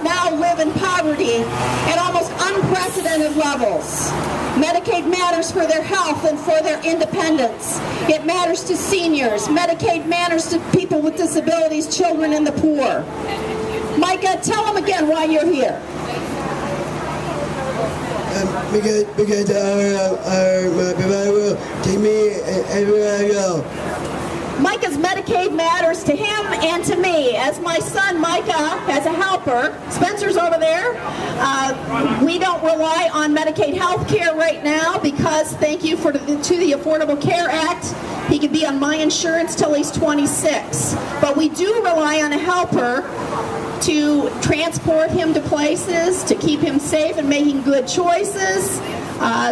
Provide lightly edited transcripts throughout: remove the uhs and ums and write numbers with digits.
now live in poverty at almost unprecedented levels. Medicaid matters for their health and for their independence. It matters to seniors. Medicaid matters to people with disabilities, children, and the poor. Micah, tell them again why you're here. Because my provider will take me everywhere I go. Micah's Medicaid matters to him and to me. As my son Micah, as a helper, Spencer's over there, we don't rely on Medicaid health care right now because, thank you to the Affordable Care Act, he can be on my insurance till he's 26. But we do rely on a helper to transport him to places, to keep him safe and making good choices,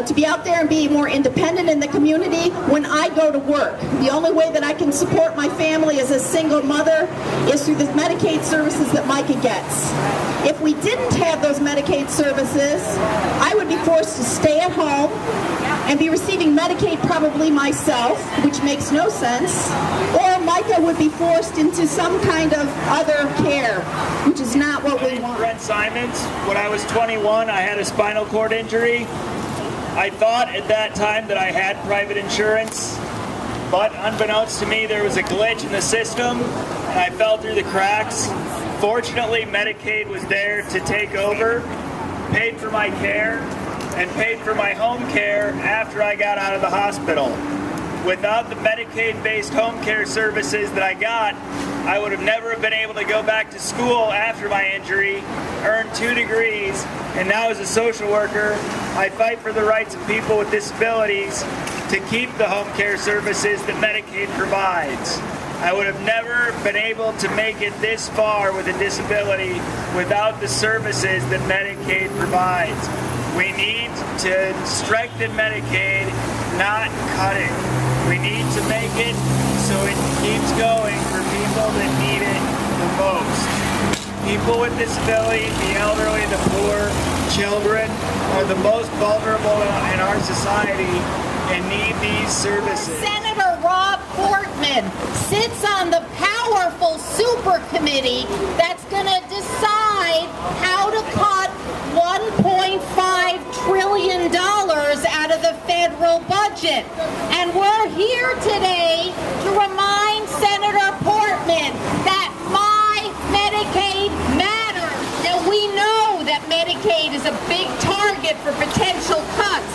to be out there and be more independent in the community when I go to work. The only way that I can support my family as a single mother is through the Medicaid services that Micah gets. If we didn't have those Medicaid services, I would be forced to stay at home and be receiving Medicaid probably myself, which makes no sense, or Micah would be forced into some kind of other care, which is not what we want. Brent Simons. When I was 21, I had a spinal cord injury. I thought at that time that I had private insurance, but unbeknownst to me, there was a glitch in the system, and I fell through the cracks. Fortunately, Medicaid was there to take over, paid for my care, and paid for my home care after I got out of the hospital. Without the Medicaid-based home care services that I got, I would have never been able to go back to school after my injury, earn 2 degrees, and now as a social worker, I fight for the rights of people with disabilities to keep the home care services that Medicaid provides. I would have never been able to make it this far with a disability without the services that Medicaid provides. We need to strengthen Medicaid, not cut it. We need to make it so it keeps going for people that need it the most. People with disabilities, the elderly, the poor, children are the most vulnerable in our society and need these services. Senator Rob Portman sits on the powerful super committee that's going to decide how to cut $1.5 trillion out of the federal budget. And we're here today to remind Senator Portman that my Medicaid matters. Now, we know that Medicaid is a big target for potential cuts.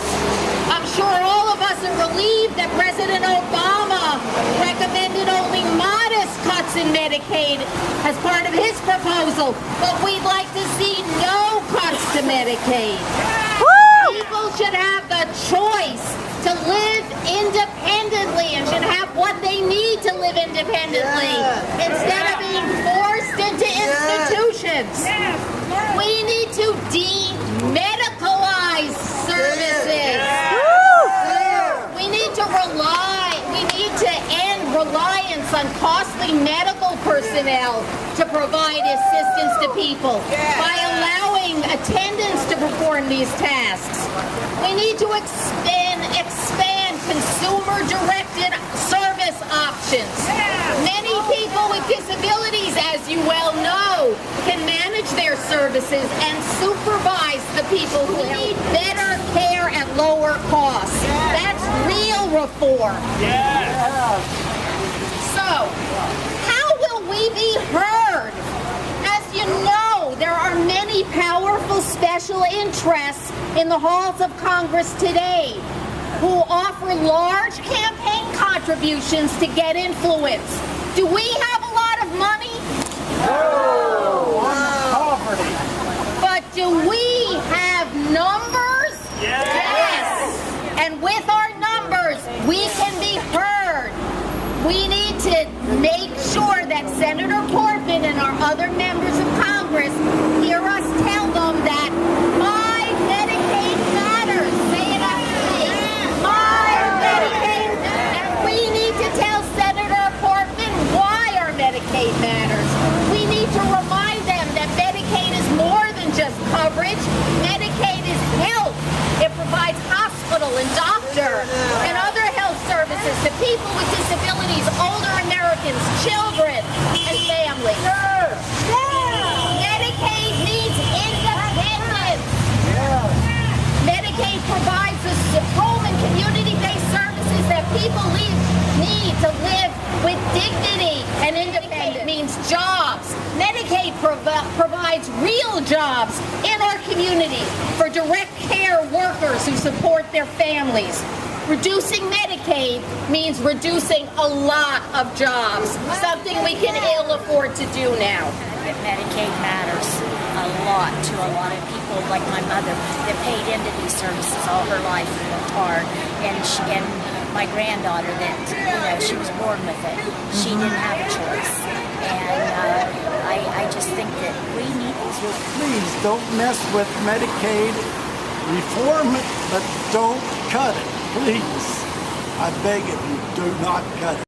I'm sure all of us are relieved that President Obama recommended only modest cuts in Medicaid as part of his proposal, but we'd like to see no cuts to Medicaid. People should have the choice to live independently and should have what they need to live independently instead of being forced into institutions. We need to demedicalize services. We need to end reliance on costly medical personnel to provide assistance to people by allowing attendants to perform these tasks. We need to expand consumer-directed service options. Many people with disabilities, as you well know, can manage their services and supervise the people who need better care at lower costs. That's real reform. So, how will we be heard? As you know, there are many powerful special interests in the halls of Congress today who offer large campaign contributions to get influence. Do we have a lot of money? No! Poverty. But do we have numbers? Yes! And with our numbers, we can be heard. We need to make sure that Senator Portman and our other members of Congress hear us tell them that my Medicaid matters. Say it after me. My Medicaid. And we need to tell Senator Portman why our Medicaid matters. We need to remind them that Medicaid is more than just coverage. Medicaid is health. It provides hospital and doctor and other health services to people with disabilities, older Americans, children, and families. Medicaid needs provides real jobs in our community for direct care workers who support their families. Reducing Medicaid means reducing a lot of jobs, something we can ill afford to do now. Medicaid matters a lot to a lot of people, like my mother, that paid into these services all her life and worked hard, and my granddaughter that she was born with it. She didn't have a choice, and I just think that we need these. Please don't mess with Medicaid. Reform it, but don't cut it. Please, I beg of you, do not cut it.